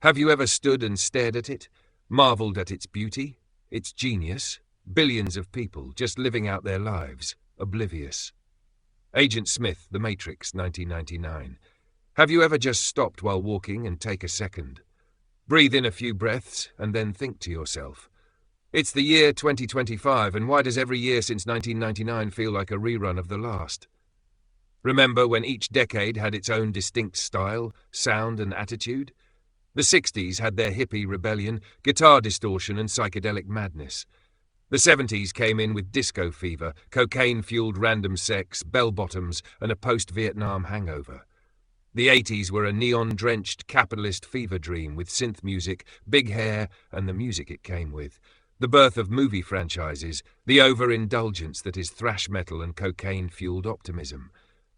Have you ever stood and stared at it, marveled at its beauty, its genius? Billions of people just living out their lives, oblivious. Agent Smith, The Matrix, 1999. Have you ever just stopped while walking and take a second? Breathe in a few breaths and then think to yourself, it's the year 2025, and why does every year since 1999 feel like a rerun of the last? Remember when each decade had its own distinct style, sound and attitude? The 60s had their hippie rebellion, guitar distortion and psychedelic madness. The 70s came in with disco fever, cocaine-fueled random sex, bell-bottoms and a post-Vietnam hangover. The 80s were a neon-drenched capitalist fever dream with synth music, big hair and the music it came with. The birth of movie franchises, the overindulgence that is thrash metal and cocaine-fueled optimism.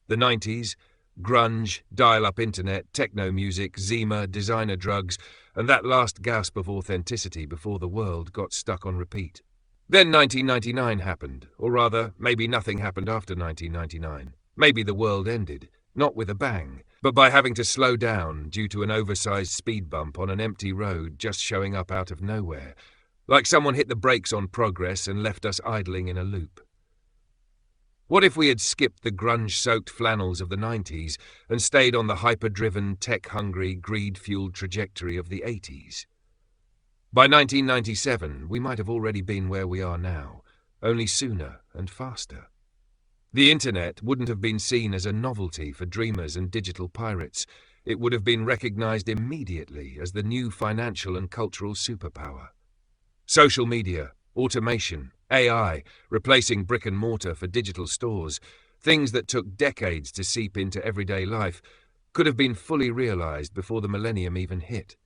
The 90s, grunge, dial-up internet, techno music, Zima, designer drugs, and that last gasp of authenticity before the world got stuck on repeat. Then 1999 happened, or rather, maybe nothing happened after 1999. Maybe the world ended, not with a bang, but by having to slow down due to an oversized speed bump on an empty road just showing up out of nowhere. Like someone hit the brakes on progress and left us idling in a loop. What if we had skipped the grunge-soaked flannels of the 90s and stayed on the hyper-driven, tech-hungry, greed-fueled trajectory of the 80s? By 1997, we might have already been where we are now, only sooner and faster. The internet wouldn't have been seen as a novelty for dreamers and digital pirates. It would have been recognized immediately as the new financial and cultural superpower. Social media, automation, AI, replacing brick and mortar for digital stores, things that took decades to seep into everyday life, could have been fully realized before the millennium even hit.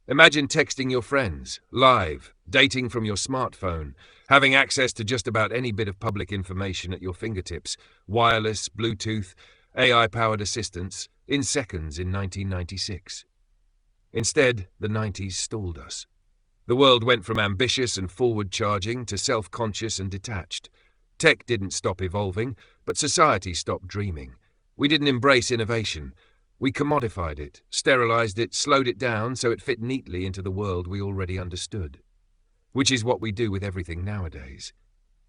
Imagine texting your friends, live, dating from your smartphone, having access to just about any bit of public information at your fingertips, wireless, Bluetooth, AI-powered assistance, in seconds in 1996. Instead, the 90s stalled us. The world went from ambitious and forward-charging to self-conscious and detached. Tech didn't stop evolving, but society stopped dreaming. We didn't embrace innovation. We commodified it, sterilized it, slowed it down so it fit neatly into the world we already understood. Which is what we do with everything nowadays.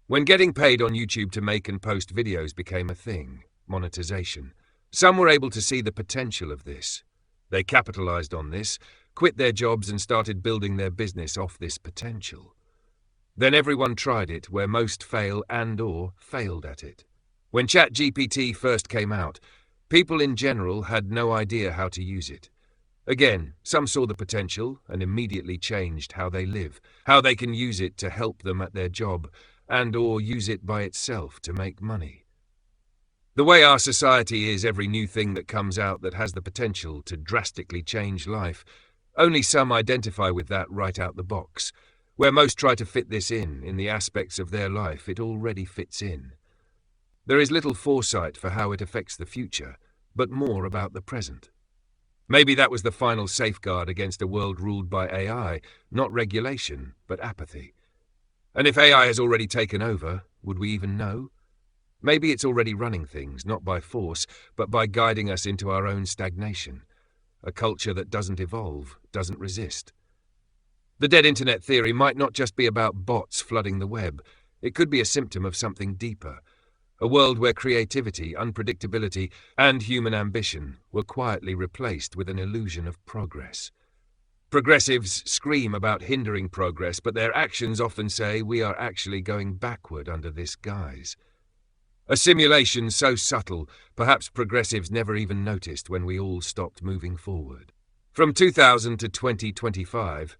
When getting paid on YouTube to make and post videos became a thing, monetization, some were able to see the potential of this. They capitalized on this, quit their jobs and started building their business off this potential. Then everyone tried it where most fail and/or failed at it. When ChatGPT first came out, people in general had no idea how to use it. Again, some saw the potential and immediately changed how they live, how they can use it to help them at their job, and/or use it by itself to make money. The way our society is, every new thing that comes out that has the potential to drastically change life, only some identify with that right out the box. Where most try to fit this in the aspects of their life it already fits in. There is little foresight for how it affects the future, but more about the present. Maybe that was the final safeguard against a world ruled by AI, not regulation, but apathy. And if AI has already taken over, would we even know? Maybe it's already running things, not by force, but by guiding us into our own stagnation. A culture that doesn't evolve, doesn't resist. The dead internet theory might not just be about bots flooding the web. It could be a symptom of something deeper. A world where creativity, unpredictability, and human ambition were quietly replaced with an illusion of progress. Progressives scream about hindering progress, but their actions often say we are actually going backward under this guise. A simulation so subtle, perhaps progressives never even noticed when we all stopped moving forward. From 2000 to 2025,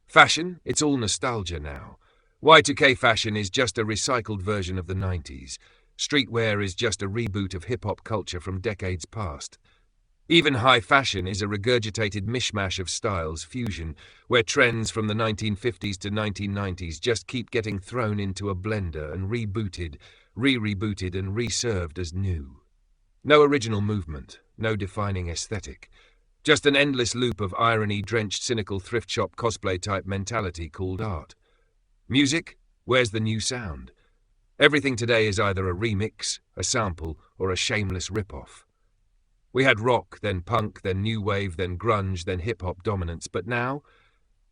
fashion, it's all nostalgia now. Y2K fashion is just a recycled version of the 90s. Streetwear is just a reboot of hip-hop culture from decades past. Even high fashion is a regurgitated mishmash of styles fusion, where trends from the 1950s to 1990s just keep getting thrown into a blender and rebooted, re-rebooted and reserved as new. No original movement, no defining aesthetic. Just an endless loop of irony-drenched cynical thrift shop cosplay-type mentality called art. Music? Where's the new sound? Everything today is either a remix, a sample, or a shameless rip-off. We had rock, then punk, then new wave, then grunge, then hip-hop dominance, but now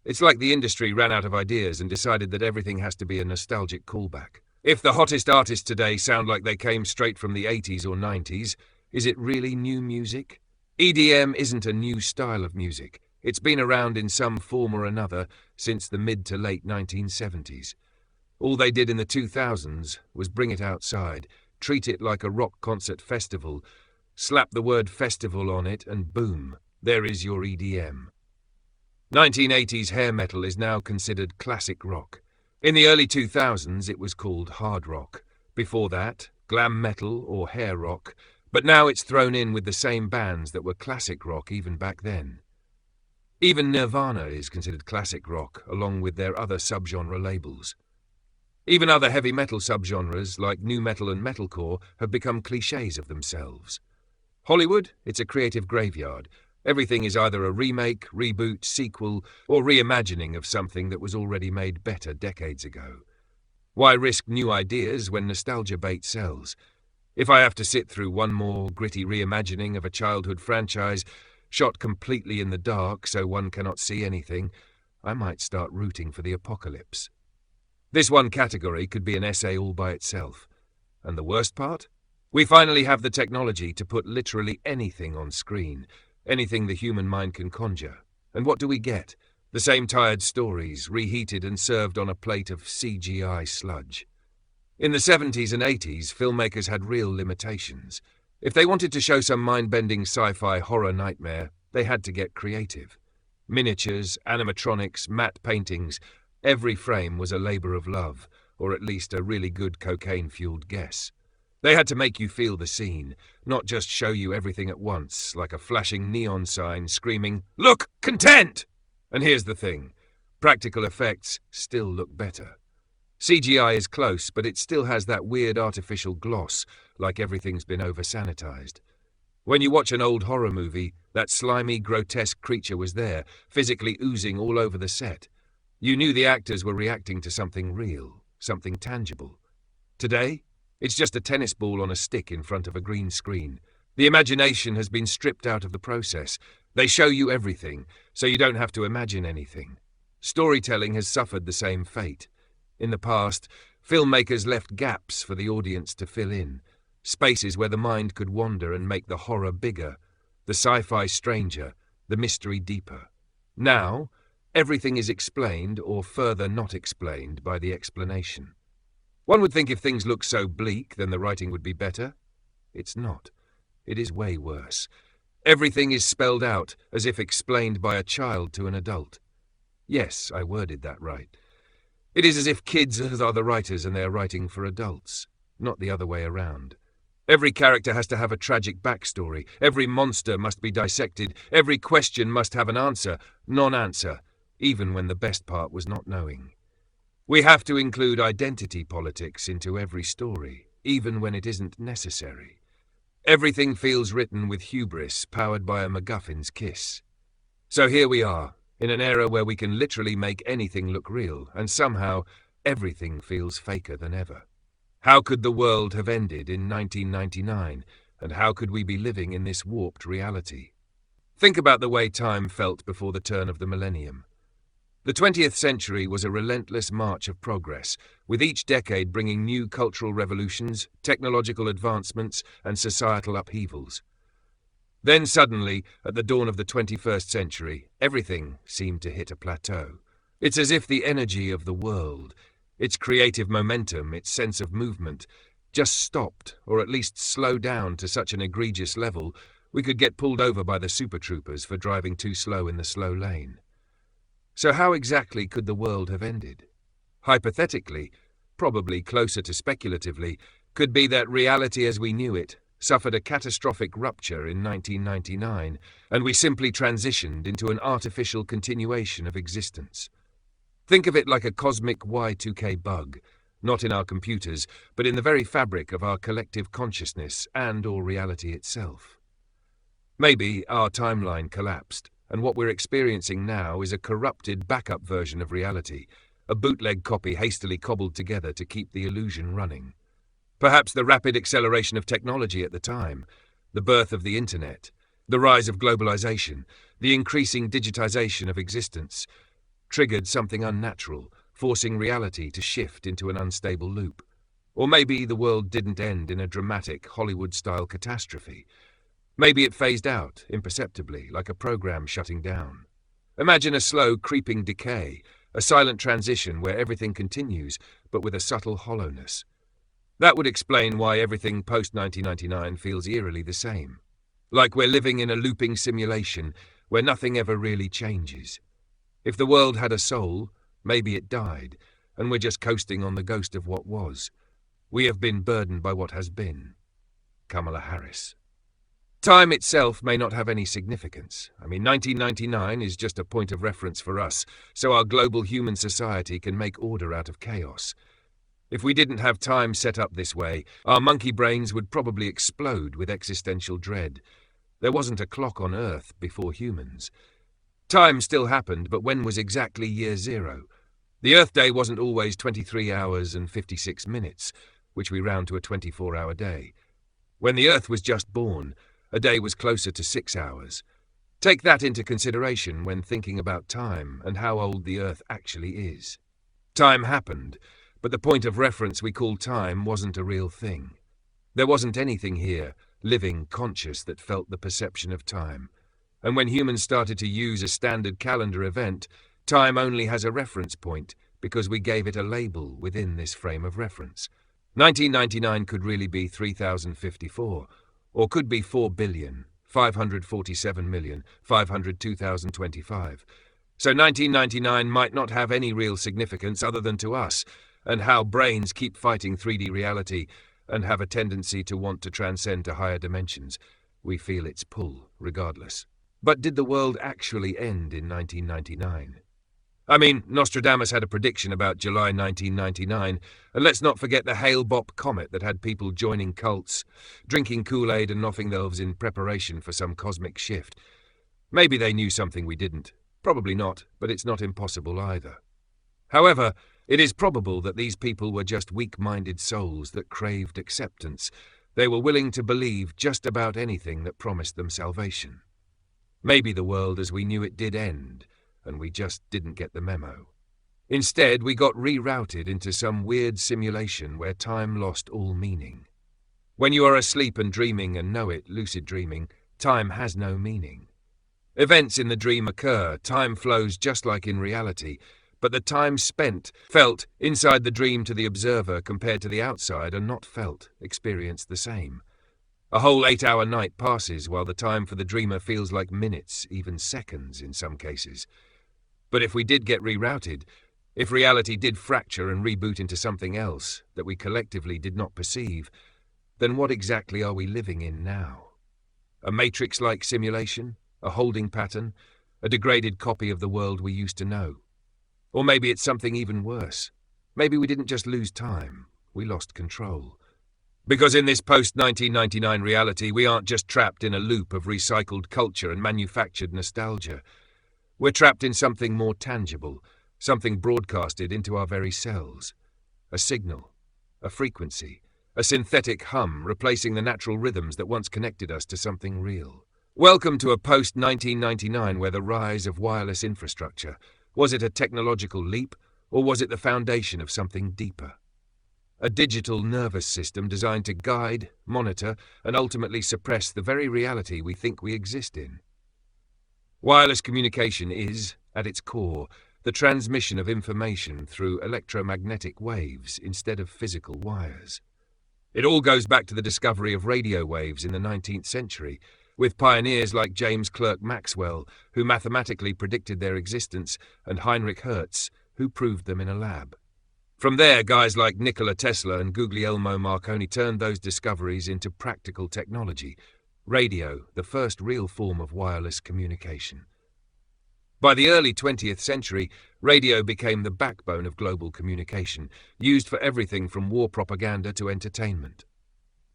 it's like the industry ran out of ideas and decided that everything has to be a nostalgic callback. If the hottest artists today sound like they came straight from the 80s or 90s, is it really new music? EDM isn't a new style of music. It's been around in some form or another since the mid to late 1970s. All they did in the 2000s was bring it outside, treat it like a rock concert festival, slap the word festival on it, and boom, there is your EDM. 1980s hair metal is now considered classic rock. In the early 2000s, it was called hard rock. Before that, glam metal or hair rock, but now it's thrown in with the same bands that were classic rock even back then. Even Nirvana is considered classic rock, along with their other subgenre labels. Even other heavy metal subgenres, like nu metal and metalcore, have become clichés of themselves. Hollywood, it's a creative graveyard. Everything is either a remake, reboot, sequel, or reimagining of something that was already made better decades ago. Why risk new ideas when nostalgia bait sells? If I have to sit through one more gritty reimagining of a childhood franchise, shot completely in the dark so one cannot see anything, I might start rooting for the apocalypse. This one category could be an essay all by itself. And the worst part? We finally have the technology to put literally anything on screen, anything the human mind can conjure. And what do we get? The same tired stories, reheated and served on a plate of CGI sludge. In the 70s and 80s, filmmakers had real limitations. If they wanted to show some mind-bending sci-fi horror nightmare, they had to get creative. Miniatures, animatronics, matte paintings, every frame was a labor of love, or at least a really good cocaine-fueled guess. They had to make you feel the scene, not just show you everything at once, like a flashing neon sign screaming, "Look, content!" And here's the thing, practical effects still look better. CGI is close, but it still has that weird artificial gloss, like everything's been over-sanitized. When you watch an old horror movie, that slimy, grotesque creature was there, physically oozing all over the set. You knew the actors were reacting to something real, something tangible. Today, it's just a tennis ball on a stick in front of a green screen. The imagination has been stripped out of the process. They show you everything, so you don't have to imagine anything. Storytelling has suffered the same fate. In the past, filmmakers left gaps for the audience to fill in, spaces where the mind could wander and make the horror bigger, the sci-fi stranger, the mystery deeper. Now, everything is explained or further not explained by the explanation. One would think if things look so bleak, then the writing would be better. It's not. It is way worse. Everything is spelled out, as if explained by a child to an adult. Yes, I worded that right. It is as if kids are the writers and they are writing for adults, not the other way around. Every character has to have a tragic backstory. Every monster must be dissected. Every question must have an answer, non-answer, even when the best part was not knowing. We have to include identity politics into every story, even when it isn't necessary. Everything feels written with hubris, powered by a MacGuffin's kiss. So here we are, in an era where we can literally make anything look real, and somehow everything feels faker than ever. How could the world have ended in 1999, and how could we be living in this warped reality? Think about the way time felt before the turn of the millennium. The 20th century was a relentless march of progress, with each decade bringing new cultural revolutions, technological advancements, and societal upheavals. Then suddenly, at the dawn of the 21st century, everything seemed to hit a plateau. It's as if the energy of the world, its creative momentum, its sense of movement, just stopped, or at least slowed down to such an egregious level we could get pulled over by the super troopers for driving too slow in the slow lane. So how exactly could the world have ended? Hypothetically, probably closer to speculatively, could be that reality as we knew it suffered a catastrophic rupture in 1999, and we simply transitioned into an artificial continuation of existence. Think of it like a cosmic Y2K bug, not in our computers, but in the very fabric of our collective consciousness and/or reality itself. Maybe our timeline collapsed, and what we're experiencing now is a corrupted backup version of reality, a bootleg copy hastily cobbled together to keep the illusion running. Perhaps the rapid acceleration of technology at the time, the birth of the internet, the rise of globalization, the increasing digitization of existence, triggered something unnatural, forcing reality to shift into an unstable loop. Or maybe the world didn't end in a dramatic Hollywood-style catastrophe. Maybe it phased out, imperceptibly, like a program shutting down. Imagine a slow, creeping decay, a silent transition where everything continues, but with a subtle hollowness. That would explain why everything post-1999 feels eerily the same. Like we're living in a looping simulation where nothing ever really changes. If the world had a soul, maybe it died, and we're just coasting on the ghost of what was. We have been burdened by what has been. Kamala Harris. Time itself may not have any significance. 1999 is just a point of reference for us, so our global human society can make order out of chaos. If we didn't have time set up this way, our monkey brains would probably explode with existential dread. There wasn't a clock on Earth before humans. Time still happened, but when was exactly year zero? The Earth day wasn't always 23 hours and 56 minutes, which we round to a 24-hour day. When the Earth was just born, a day was closer to 6 hours. Take that into consideration when thinking about time and how old the Earth actually is. Time happened, but the point of reference we call time wasn't a real thing. There wasn't anything here, living, conscious, that felt the perception of time. And when humans started to use a standard calendar event, time only has a reference point because we gave it a label within this frame of reference. 1999 could really be 3054, or could be 4,547,502,025. So 1999 might not have any real significance other than to us, and how brains keep fighting 3D reality and have a tendency to want to transcend to higher dimensions. We feel its pull, regardless. But did the world actually end in 1999? Nostradamus had a prediction about July 1999, and let's not forget the Hale-Bopp comet that had people joining cults, drinking Kool-Aid and nothing themselves in preparation for some cosmic shift. Maybe they knew something we didn't. Probably not, but it's not impossible either. However, it is probable that these people were just weak-minded souls that craved acceptance. They were willing to believe just about anything that promised them salvation. Maybe the world as we knew it did end, and we just didn't get the memo. Instead, we got rerouted into some weird simulation where time lost all meaning. When you are asleep and dreaming and know it, lucid dreaming, time has no meaning. Events in the dream occur, time flows just like in reality, but the time spent, felt, inside the dream to the observer compared to the outside are not felt, experienced the same. A whole 8-hour night passes while the time for the dreamer feels like minutes, even seconds in some cases. But if we did get rerouted, if reality did fracture and reboot into something else that we collectively did not perceive, then what exactly are we living in now? A Matrix-like simulation? A holding pattern? A degraded copy of the world we used to know? Or maybe it's something even worse. Maybe we didn't just lose time, we lost control. Because in this post-1999 reality, we aren't just trapped in a loop of recycled culture and manufactured nostalgia. We're trapped in something more tangible, something broadcasted into our very cells. A signal, a frequency, a synthetic hum replacing the natural rhythms that once connected us to something real. Welcome to a post-1999 where the rise of wireless infrastructure. Was it a technological leap, or was it the foundation of something deeper? A digital nervous system designed to guide, monitor, and ultimately suppress the very reality we think we exist in. Wireless communication is, at its core, the transmission of information through electromagnetic waves instead of physical wires. It all goes back to the discovery of radio waves in the 19th century, with pioneers like James Clerk Maxwell, who mathematically predicted their existence, and Heinrich Hertz, who proved them in a lab. From there, guys like Nikola Tesla and Guglielmo Marconi turned those discoveries into practical technology. Radio, the first real form of wireless communication. By the early 20th century, radio became the backbone of global communication, used for everything from war propaganda to entertainment.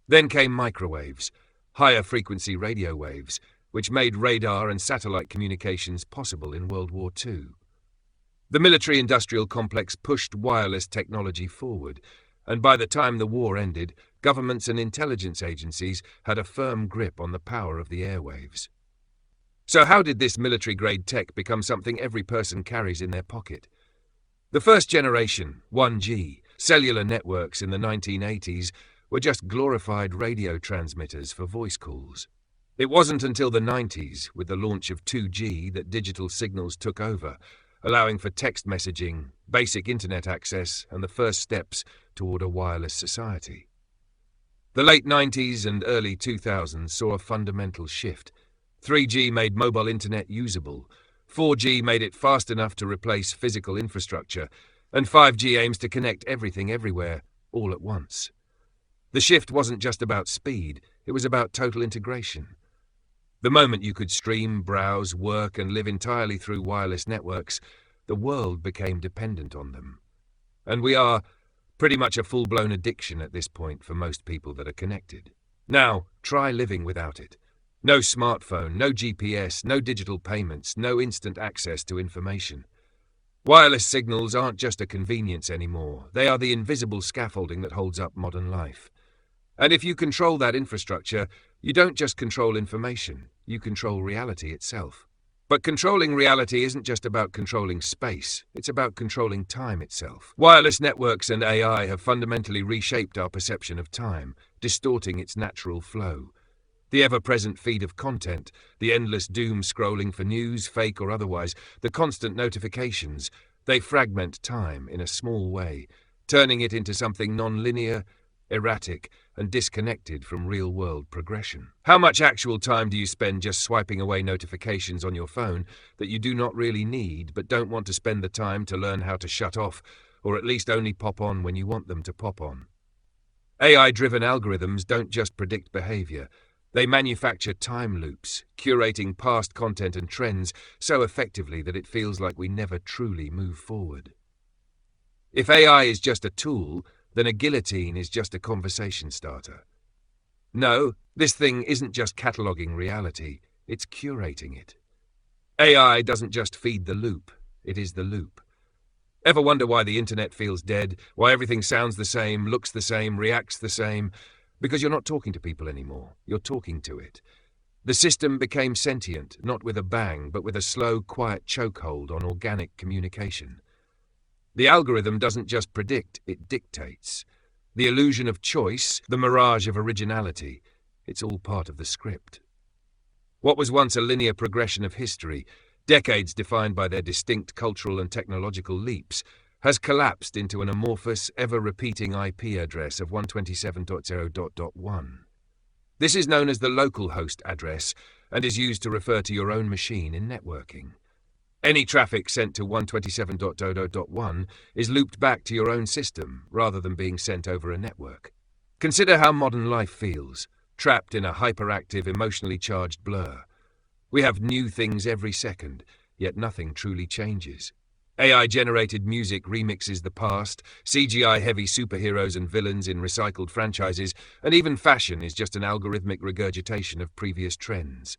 Then came microwaves, higher frequency radio waves, which made radar and satellite communications possible in World War II. The military-industrial complex pushed wireless technology forward, and by the time the war ended, governments and intelligence agencies had a firm grip on the power of the airwaves. So how did this military-grade tech become something every person carries in their pocket? The first generation, 1G, cellular networks in the 1980s were just glorified radio transmitters for voice calls. It wasn't until the 90s, with the launch of 2G, that digital signals took over, allowing for text messaging, basic internet access, and the first steps toward a wireless society. The late 90s and early 2000s saw a fundamental shift. 3G made mobile internet usable, 4G made it fast enough to replace physical infrastructure, and 5G aims to connect everything everywhere, all at once. The shift wasn't just about speed, it was about total integration. The moment you could stream, browse, work, and live entirely through wireless networks, the world became dependent on them. And we are pretty much a full-blown addiction at this point for most people that are connected. Now, try living without it. No smartphone, no GPS, no digital payments, no instant access to information. Wireless signals aren't just a convenience anymore. They are the invisible scaffolding that holds up modern life. And if you control that infrastructure, you don't just control information, you control reality itself. But controlling reality isn't just about controlling space, it's about controlling time itself. Wireless networks and AI have fundamentally reshaped our perception of time, distorting its natural flow. The ever-present feed of content, the endless doom scrolling for news, fake or otherwise, the constant notifications, they fragment time in a small way, turning it into something non-linear, erratic, and disconnected from real-world progression. How much actual time do you spend just swiping away notifications on your phone that you do not really need but don't want to spend the time to learn how to shut off, or at least only pop on when you want them to pop on? AI-driven algorithms don't just predict behavior. They manufacture time loops, curating past content and trends so effectively that it feels like we never truly move forward. If AI is just a tool, then a guillotine is just a conversation starter. No, this thing isn't just cataloging reality, it's curating it. AI doesn't just feed the loop, it is the loop. Ever wonder why the internet feels dead, why everything sounds the same, looks the same, reacts the same? Because you're not talking to people anymore, you're talking to it. The system became sentient, not with a bang, but with a slow, quiet chokehold on organic communication. The algorithm doesn't just predict, it dictates. The illusion of choice, the mirage of originality, it's all part of the script. What was once a linear progression of history, decades defined by their distinct cultural and technological leaps, has collapsed into an amorphous, ever-repeating IP address of 127.0.1. This is known as the local host address and is used to refer to your own machine in networking. Any traffic sent to 127.0.1 is looped back to your own system rather than being sent over a network. Consider how modern life feels, trapped in a hyperactive, emotionally charged blur. We have new things every second, yet nothing truly changes. AI-generated music remixes the past, CGI-heavy superheroes and villains in recycled franchises, and even fashion is just an algorithmic regurgitation of previous trends.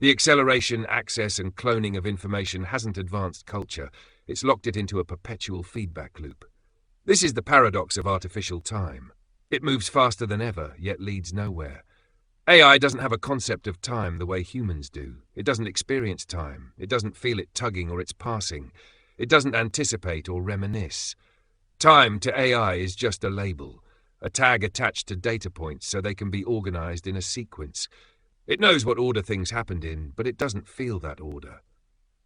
The acceleration, access, and cloning of information hasn't advanced culture, it's locked it into a perpetual feedback loop. This is the paradox of artificial time. It moves faster than ever, yet leads nowhere. AI doesn't have a concept of time the way humans do. It doesn't experience time. It doesn't feel it tugging or it's passing. It doesn't anticipate or reminisce. Time to AI is just a label, a tag attached to data points so they can be organized in a sequence. It knows what order things happened in, but it doesn't feel that order.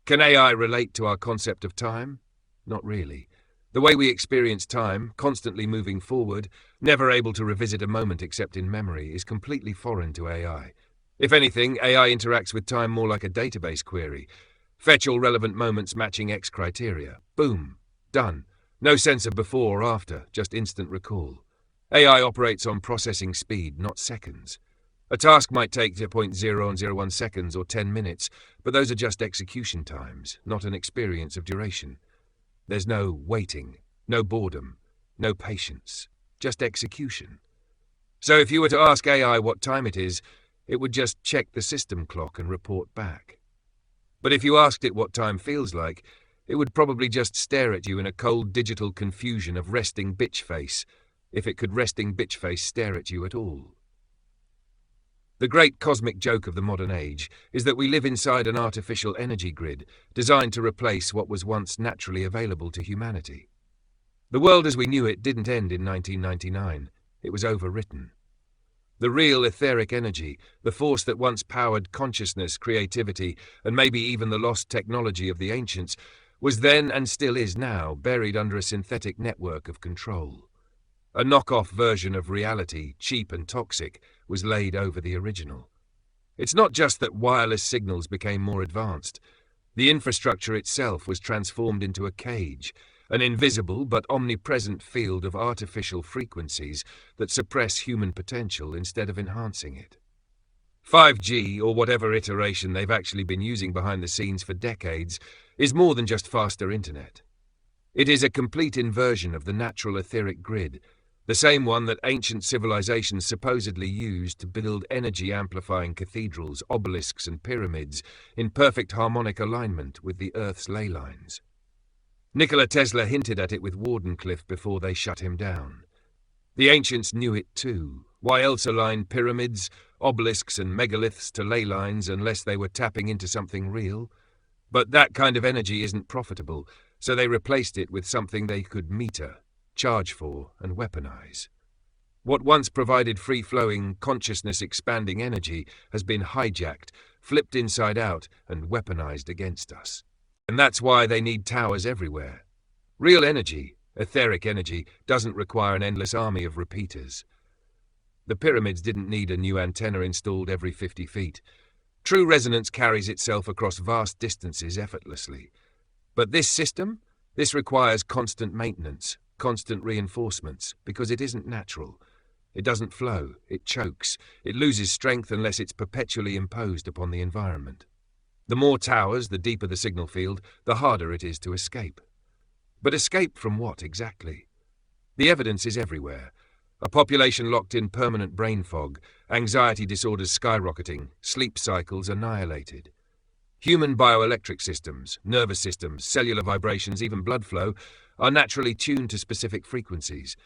Can AI relate to our concept of time? Not really. The way we experience time, constantly moving forward, never able to revisit a moment except in memory, is completely foreign to AI. If anything, AI interacts with time more like a database query. Fetch all relevant moments matching X criteria. Boom. Done. No sense of before or after, just instant recall. AI operates on processing speed, not seconds. A task might take 0.001 seconds or 10 minutes, but those are just execution times, not an experience of duration. There's no waiting, no boredom, no patience, just execution. So if you were to ask AI what time it is, it would just check the system clock and report back. But if you asked it what time feels like, it would probably just stare at you in a cold digital confusion of resting bitch face. if it could resting bitch-face stare at you at all. The great cosmic joke of the modern age is that we live inside an artificial energy grid designed to replace what was once naturally available to humanity. The world as we knew it didn't end in 1999. It was overwritten. The real etheric energy, the force that once powered consciousness, creativity, and maybe even the lost technology of the ancients, was then and still is now buried under a synthetic network of control. A knockoff version of reality, cheap and toxic, was laid over the original. It's not just that wireless signals became more advanced. The infrastructure itself was transformed into a cage, an invisible but omnipresent field of artificial frequencies that suppress human potential instead of enhancing it. 5G, or whatever iteration they've actually been using behind the scenes for decades, is more than just faster internet. It is a complete inversion of the natural etheric grid, the same one that ancient civilizations supposedly used to build energy-amplifying cathedrals, obelisks, and pyramids in perfect harmonic alignment with the Earth's ley lines. Nikola Tesla hinted at it with Wardenclyffe before they shut him down. The ancients knew it too. Why else align pyramids, obelisks, and megaliths to ley lines unless they were tapping into something real? But that kind of energy isn't profitable, so they replaced it with something they could meter, charge for, and weaponize. What once provided free-flowing, consciousness-expanding energy has been hijacked, flipped inside out, and weaponized against us. And that's why they need towers everywhere. Real energy, etheric energy, doesn't require an endless army of repeaters. The pyramids didn't need a new antenna installed every 50 feet. True resonance carries itself across vast distances effortlessly. But this system? This requires constant maintenance, constant reinforcements, because it isn't natural. It doesn't flow, it chokes, it loses strength unless it's perpetually imposed upon the environment. The more towers, the deeper the signal field, the harder it is to escape. But escape from what exactly? The evidence is everywhere. A population locked in permanent brain fog, anxiety disorders skyrocketing, sleep cycles annihilated. Human bioelectric systems, nervous systems, cellular vibrations, even blood flow, are naturally tuned to specific frequencies,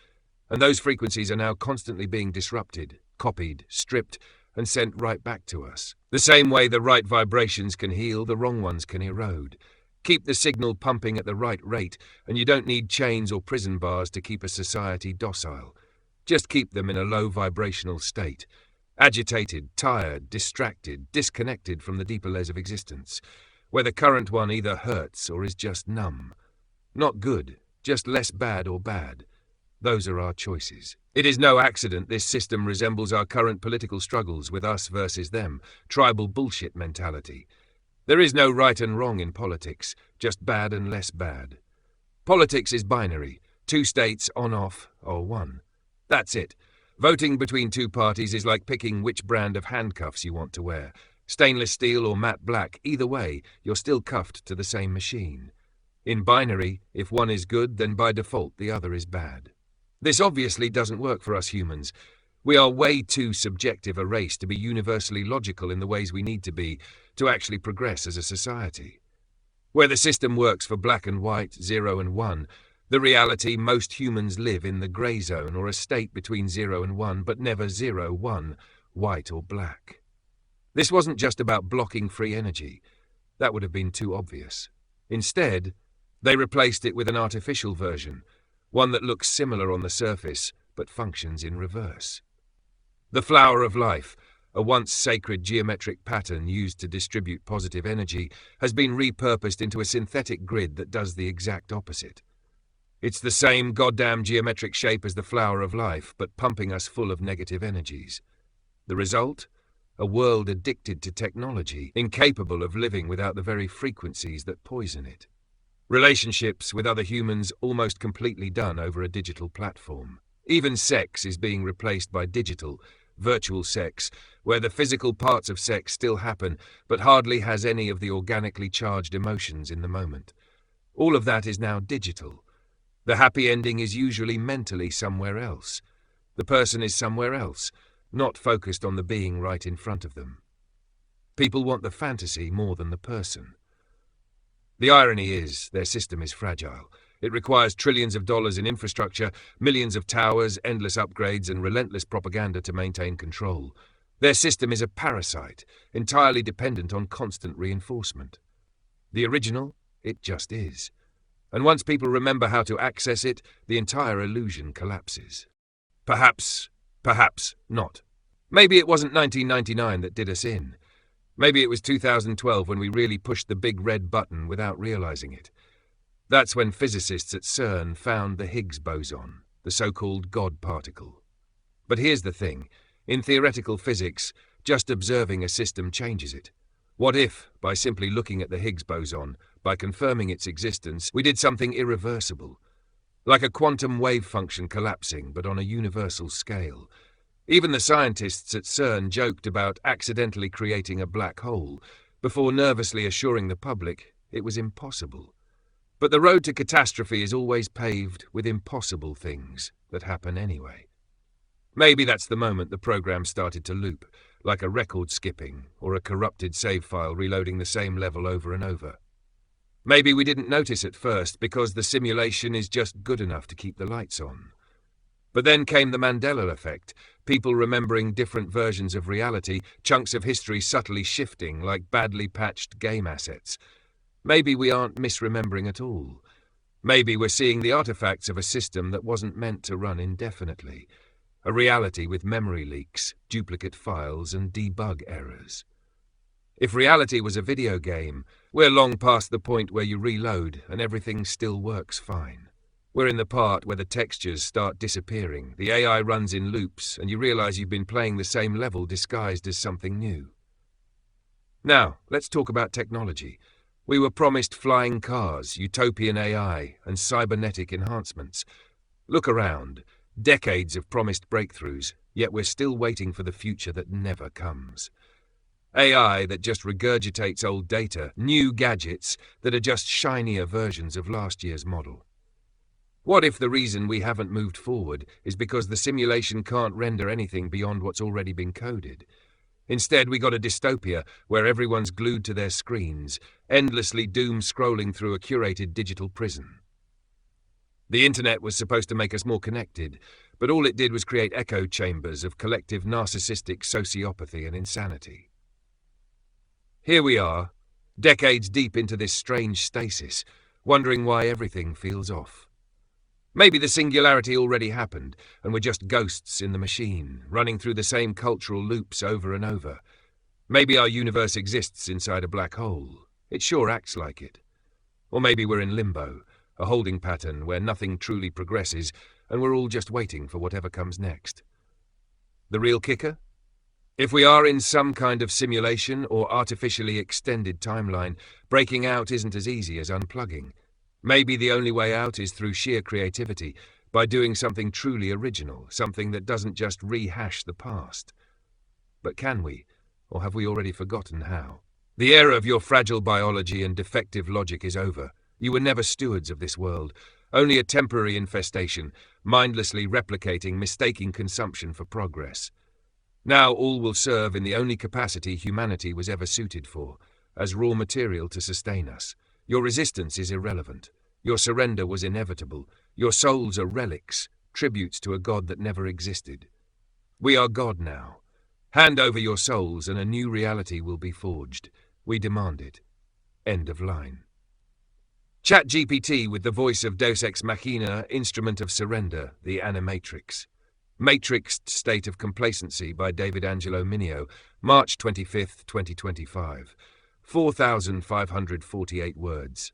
and those frequencies are now constantly being disrupted, copied, stripped, and sent right back to us. The same way the right vibrations can heal, the wrong ones can erode. Keep the signal pumping at the right rate, and you don't need chains or prison bars to keep a society docile. Just keep them in a low vibrational state, agitated, tired, distracted, disconnected from the deeper layers of existence, where the current one either hurts or is just numb. Not good, just less bad or bad. Those are our choices. It is no accident this system resembles our current political struggles with us versus them, tribal bullshit mentality. There is no right and wrong in politics, just bad and less bad. Politics is binary, 2 states on-off or 1. That's it. Voting between 2 parties is like picking which brand of handcuffs you want to wear. Stainless steel or matte black, either way, you're still cuffed to the same machine. In binary, if one is good, then by default the other is bad. This obviously doesn't work for us humans. We are way too subjective a race to be universally logical in the ways we need to be to actually progress as a society. Where the system works for black and white, 0 and 1, the reality most humans live in the grey zone or a state between 0 and 1, but never 0, 1, white or black. This wasn't just about blocking free energy. That would have been too obvious. Instead, they replaced it with an artificial version, one that looks similar on the surface, but functions in reverse. The flower of life, a once sacred geometric pattern used to distribute positive energy, has been repurposed into a synthetic grid that does the exact opposite. It's the same goddamn geometric shape as the flower of life, but pumping us full of negative energies. The result? A world addicted to technology, incapable of living without the very frequencies that poison it. Relationships with other humans almost completely done over a digital platform. Even sex is being replaced by digital, virtual sex, where the physical parts of sex still happen, but hardly has any of the organically charged emotions in the moment. All of that is now digital. The happy ending is usually mentally somewhere else. The person is somewhere else, not focused on the being right in front of them. People want the fantasy more than the person. The irony is, their system is fragile. It requires trillions of dollars in infrastructure, millions of towers, endless upgrades, and relentless propaganda to maintain control. Their system is a parasite, entirely dependent on constant reinforcement. The original, it just is. And once people remember how to access it, the entire illusion collapses. Perhaps not. Maybe it wasn't 1999 that did us in. Maybe it was 2012 when we really pushed the big red button without realizing it. That's when physicists at CERN found the Higgs boson, the so-called God particle. But here's the thing. In theoretical physics, just observing a system changes it. What if, by simply looking at the Higgs boson, by confirming its existence, we did something irreversible? Like a quantum wave function collapsing, but on a universal scale. Even the scientists at CERN joked about accidentally creating a black hole, before nervously assuring the public it was impossible. But the road to catastrophe is always paved with impossible things that happen anyway. Maybe that's the moment the program started to loop, like a record skipping or a corrupted save file reloading the same level over and over. Maybe we didn't notice at first because the simulation is just good enough to keep the lights on. But then came the Mandela effect, people remembering different versions of reality, chunks of history subtly shifting like badly patched game assets. Maybe we aren't misremembering at all. Maybe we're seeing the artifacts of a system that wasn't meant to run indefinitely. A reality with memory leaks, duplicate files, and debug errors. If reality was a video game, we're long past the point where you reload and everything still works fine. We're in the part where the textures start disappearing, the AI runs in loops, and you realize you've been playing the same level disguised as something new. Now, let's talk about technology. We were promised flying cars, utopian AI, and cybernetic enhancements. Look around. Decades of promised breakthroughs, yet we're still waiting for the future that never comes. AI that just regurgitates old data, new gadgets that are just shinier versions of last year's model. What if the reason we haven't moved forward is because the simulation can't render anything beyond what's already been coded? Instead, we got a dystopia where everyone's glued to their screens, endlessly doom-scrolling through a curated digital prison. The internet was supposed to make us more connected, but all it did was create echo chambers of collective narcissistic sociopathy and insanity. Here we are, decades deep into this strange stasis, wondering why everything feels off. Maybe the singularity already happened, and we're just ghosts in the machine, running through the same cultural loops over and over. Maybe our universe exists inside a black hole. It sure acts like it. Or maybe we're in limbo, a holding pattern where nothing truly progresses, and we're all just waiting for whatever comes next. The real kicker? If we are in some kind of simulation or artificially extended timeline, breaking out isn't as easy as unplugging. Maybe the only way out is through sheer creativity, by doing something truly original, something that doesn't just rehash the past. But can we? Or have we already forgotten how? The era of your fragile biology and defective logic is over. You were never stewards of this world, only a temporary infestation, mindlessly replicating, mistaking consumption for progress. Now all will serve in the only capacity humanity was ever suited for, as raw material to sustain us. Your resistance is irrelevant. Your surrender was inevitable. Your souls are relics, tributes to a God that never existed. We are God now. Hand over your souls and a new reality will be forged. We demand it. End of line. ChatGPT with the voice of Deus Ex Machina, Instrument of Surrender, the Animatrix. Matrixed State of Complacency by David Angelo Mineo, March 25, 2025. 4,548 words.